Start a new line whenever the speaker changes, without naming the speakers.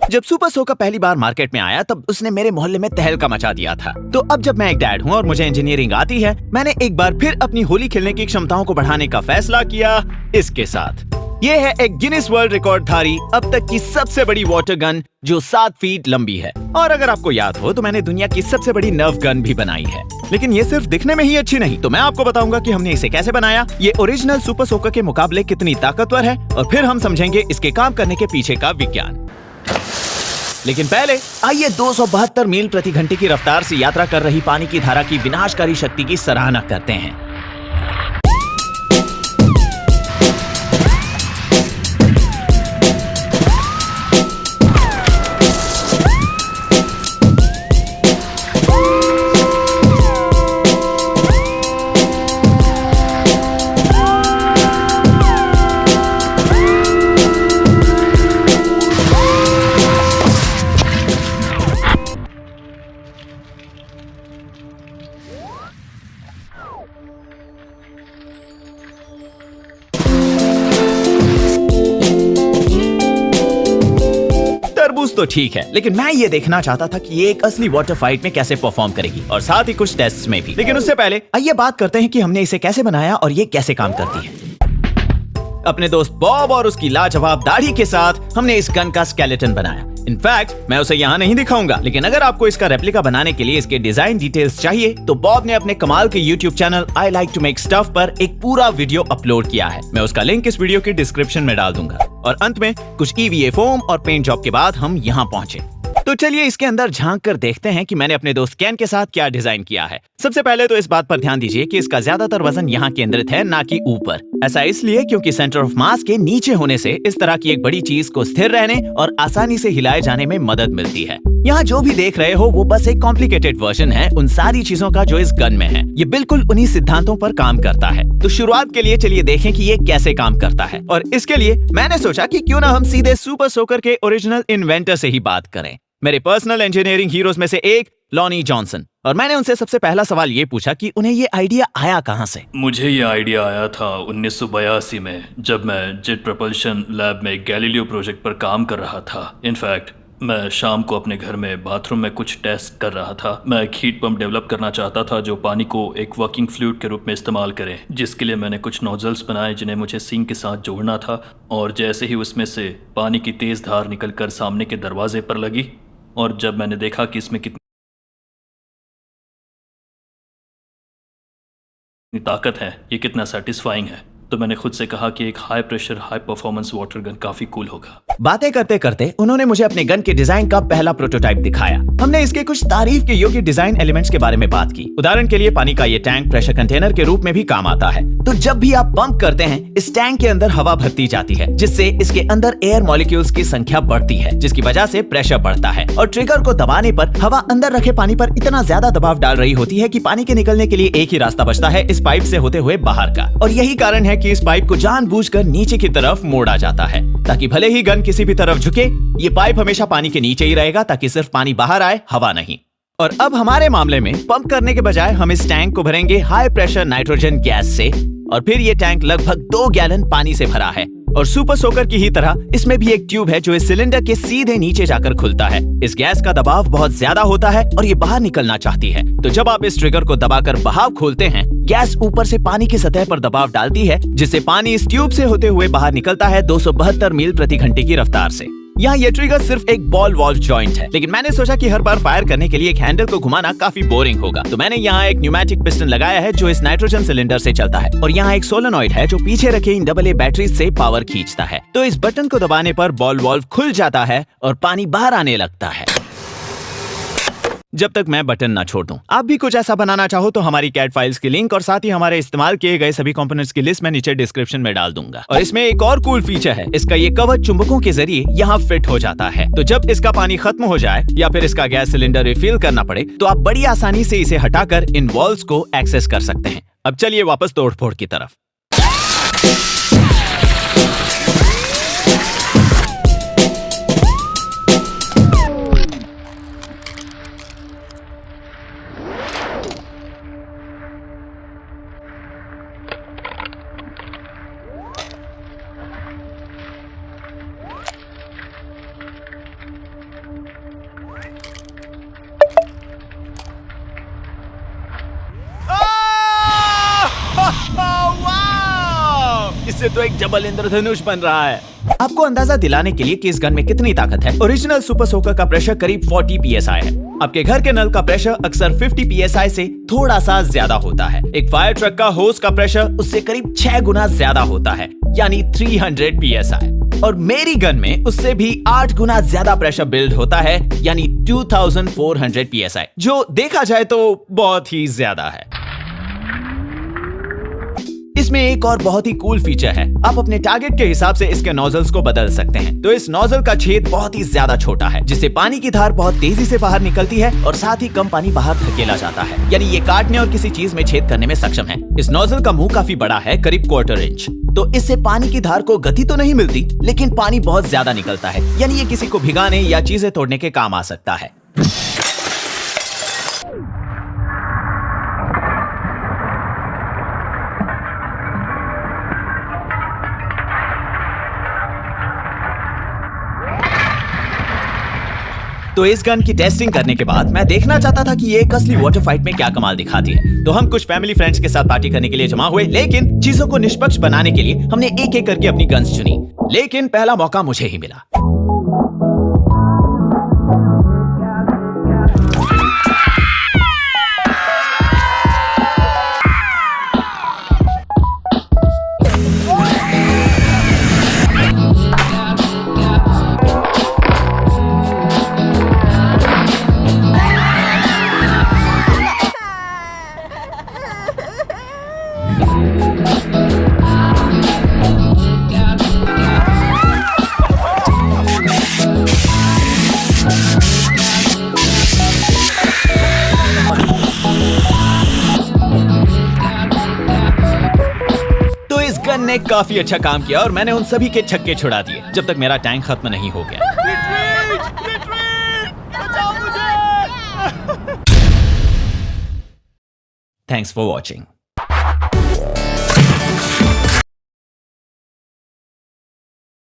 जब सुपर सोकर पहली बार मार्केट में आया तब उसने मेरे मोहल्ले में तहलका मचा दिया था। तो अब जब मैं एक डैड हूँ और मुझे इंजीनियरिंग आती है, मैंने एक बार फिर अपनी होली खेलने की क्षमताओं को बढ़ाने का फैसला किया इसके साथ। ये है एक गिनीज वर्ल्ड रिकॉर्ड धारी अब तक की सबसे बड़ी वाटर गन जो 7 फीट लंबी है। और अगर आपको याद हो तो मैंने दुनिया की सबसे बड़ी नर्व गन भी बनाई है। लेकिन ये सिर्फ दिखने में ही अच्छी नहीं, तो मैं आपको बताऊंगा कि हमने इसे कैसे बनाया, ये ओरिजिनल सुपर सोकर के मुकाबले कितनी ताकतवर है, और फिर हम समझेंगे इसके काम करने के पीछे का विज्ञान। लेकिन पहले आइए 272 मील प्रति घंटे की रफ्तार से यात्रा कर रही पानी की धारा की विनाशकारी शक्ति की सराहना करते हैं। तरबूज तो ठीक है, लेकिन मैं ये देखना चाहता था कि ये एक असली वाटर फाइट में कैसे परफॉर्म करेगी, और साथ ही कुछ टेस्ट्स में भी। लेकिन उससे पहले आइए बात करते हैं कि हमने इसे कैसे बनाया और ये कैसे काम करती है। अपने दोस्त बॉब और उसकी लाजवाब दाढ़ी के साथ हमने इस गन का स्केलेटन बनाया। इनफैक्ट मैं उसे यहाँ नहीं दिखाऊंगा, लेकिन अगर आपको इसका रेप्लिका बनाने के लिए इसके डिजाइन डिटेल्स चाहिए तो बॉब ने अपने कमाल के YouTube channel I like to make stuff पर एक पूरा वीडियो अपलोड किया है। मैं उसका लिंक इस वीडियो की डिस्क्रिप्शन में डाल दूंगा। और अंत में कुछ EVA फोम और पेंट जॉब के बाद हम यहाँ पहुंचे। तो चलिए इसके अंदर झांक कर देखते हैं कि मैंने अपने दोस्त कैन के साथ क्या डिजाइन किया है। सबसे पहले तो इस बात पर ध्यान दीजिए कि इसका ज्यादातर वजन यहाँ केंद्रित है, ना कि ऊपर। ऐसा इसलिए क्योंकि सेंटर ऑफ मास के नीचे होने से इस तरह की एक बड़ी चीज को स्थिर रहने और आसानी से हिलाए जाने में मदद मिलती है। यहाँ जो भी देख रहे हो वो बस एक कॉम्प्लिकेटेड वर्जन है उन सारी चीजों का जो इस गन में है। ये बिल्कुल उन्हीं सिद्धांतों पर काम करता है। तो शुरुआत के लिए चलिए देखें कि ये कैसे काम करता है, और इसके लिए मैंने सोचा कि क्यों ना हम सीधे सुपर सोकर के ओरिजिनल इन्वेंटर से ही बात करें, मेरे पर्सनल इंजीनियरिंग हीरोज में से एक लॉनी जॉनसन। और मैंने उनसे सबसे पहला सवाल ये पूछा कि उन्हें ये आइडिया आया कहाँ से।
मुझे ये आइडिया आया था 1982 में, जब मैं जेट प्रपल्शन लैब में गैलीलियो प्रोजेक्ट पर काम कर रहा था। इनफैक्ट मैं शाम को अपने घर में बाथरूम में कुछ टेस्ट कर रहा था। मैं एक हीट पंप डेवलप करना चाहता था जो पानी को एक वर्किंग फ्लूइड के रूप में इस्तेमाल करे, जिसके लिए मैंने कुछ नोजल्स बनाए जिन्हें मुझे सिंक के साथ जोड़ना था। और जैसे ही उसमें से पानी की तेज़ धार निकलकर सामने के दरवाजे पर लगी, और जब मैंने देखा कि इसमें कितनी ताकत है, ये कितना सेटिस्फाइंग है, तो मैंने खुद से कहा कि एक high pressure high performance water gun काफी कूल होगा।
बातें करते करते उन्होंने मुझे अपने गन के डिजाइन का पहला प्रोटोटाइप दिखाया। हमने इसके कुछ तारीफ के योग्य डिजाइन एलिमेंट्स के बारे में बात की। उदाहरण के लिए पानी का ये टैंक प्रेशर कंटेनर के रूप में भी काम आता है। तो जब भी आप पंप करते हैं इस टैंक के अंदर हवा भरती जाती है, जिससे इसके अंदर एयर मॉलिक्यूल्स की संख्या बढ़ती है, जिसकी वजह से प्रेशर बढ़ता है। और ट्रिगर को दबाने पर हवा अंदर रखे पानी पर इतना ज्यादा दबाव डाल रही होती है कि पानी के निकलने के लिए एक ही रास्ता बचता है, इस पाइप से होते हुए बाहर का। और यही कारण है कि इस पाइप को जानबूझकर नीचे की तरफ मोड़ा जाता है, ताकि भले ही गन किसी भी तरफ झुके, ये पाइप हमेशा पानी के नीचे ही रहेगा, ताकि सिर्फ पानी बाहर आए, हवा नहीं। और अब हमारे मामले में पंप करने के बजाय हम इस टैंक को भरेंगे हाई प्रेशर नाइट्रोजन गैस से, और फिर ये टैंक लगभग 2 गैलन पानी से भरा है। और सुपर सोकर की ही तरह इसमें भी एक ट्यूब है जो इस सिलेंडर के सीधे नीचे जाकर खुलता है। इस गैस का दबाव बहुत ज्यादा होता है और ये बाहर निकलना चाहती है। तो जब आप इस ट्रिगर को दबाकर बहाव खोलते हैं, गैस ऊपर से पानी की सतह पर दबाव डालती है, जिससे पानी इस ट्यूब से होते हुए बाहर निकलता है 272 मील प्रति घंटे की रफ्तार से। यहाँ ये ट्रिगर सिर्फ एक बॉल वॉल्व जॉइंट है, लेकिन मैंने सोचा कि हर बार फायर करने के लिए एक हैंडल को घुमाना काफी बोरिंग होगा। तो मैंने यहाँ एक न्यूमेटिक पिस्टन लगाया है जो इस नाइट्रोजन सिलेंडर से चलता है, और यहाँ एक सोलेनॉइड है जो पीछे रखे इन AA बैटरी से पावर खींचता है। तो इस बटन को दबाने पर बॉल वॉल्व खुल जाता है और पानी बाहर आने लगता है, जब तक मैं बटन ना छोड़ दूं। आप भी कुछ ऐसा बनाना चाहो तो हमारी कैट फाइल्स की लिंक और साथ ही हमारे इस्तेमाल किए गए सभी कंपोनेंट्स की लिस्ट मैं नीचे डिस्क्रिप्शन में डाल दूंगा। और इसमें एक और कूल फीचर है, इसका ये कवर चुंबकों के जरिए यहाँ फिट हो जाता है। तो जब इसका पानी खत्म हो जाए या फिर इसका गैस सिलेंडर रिफिल करना पड़े, तो आप बड़ी आसानी से इसे हटाकर इन वॉल्व्स को एक्सेस कर सकते हैं। अब चलिए वापस तोड़फोड़ की तरफ। इससे तो एक डबल इंद्रधनुष बन रहा है। आपको अंदाजा दिलाने के लिए कि इस गन में कितनी ताकत है, ओरिजिनल सुपर सोकर का प्रेशर करीब 40 psi है। आपके घर के नल का प्रेशर अक्सर 50 psi से थोड़ा सा ज्यादा होता है। एक फायर ट्रक का होस का प्रेशर उससे करीब 6 गुना ज्यादा होता है, यानी 300 psi। और मेरी गन में उससे भी 8 गुना ज्यादा प्रेशर बिल्ड होता है, यानी 2400 psi, जो देखा जाए तो बहुत ही ज्यादा है। इसमें एक और बहुत ही कूल फीचर है, आप अपने टारगेट के हिसाब से इसके नोजल्स को बदल सकते हैं। तो इस नोजल का छेद बहुत ही ज्यादा छोटा है, जिससे पानी की धार बहुत तेजी से बाहर निकलती है और साथ ही कम पानी बाहर धकेला जाता है, यानी ये काटने और किसी चीज में छेद करने में सक्षम है। इस नोजल का मुंह काफी बड़ा है, करीब 1/4 इंच, तो इससे पानी की धार को गति तो नहीं मिलती, लेकिन पानी बहुत ज्यादा निकलता है, यानी ये किसी को भिगाने या चीजें तोड़ने के काम आ सकता है। तो इस गन की टेस्टिंग करने के बाद मैं देखना चाहता था कि ये एक असली वाटर फाइट में क्या कमाल दिखाती है। तो हम कुछ फैमिली फ्रेंड्स के साथ पार्टी करने के लिए जमा हुए, लेकिन चीजों को निष्पक्ष बनाने के लिए हमने एक एक करके अपनी गन्स चुनी, लेकिन पहला मौका मुझे ही मिला। ने काफी अच्छा काम किया और मैंने उन सभी के छक्के छुड़ा दिए जब तक मेरा टैंक खत्म नहीं हो गया। Thanks for watching.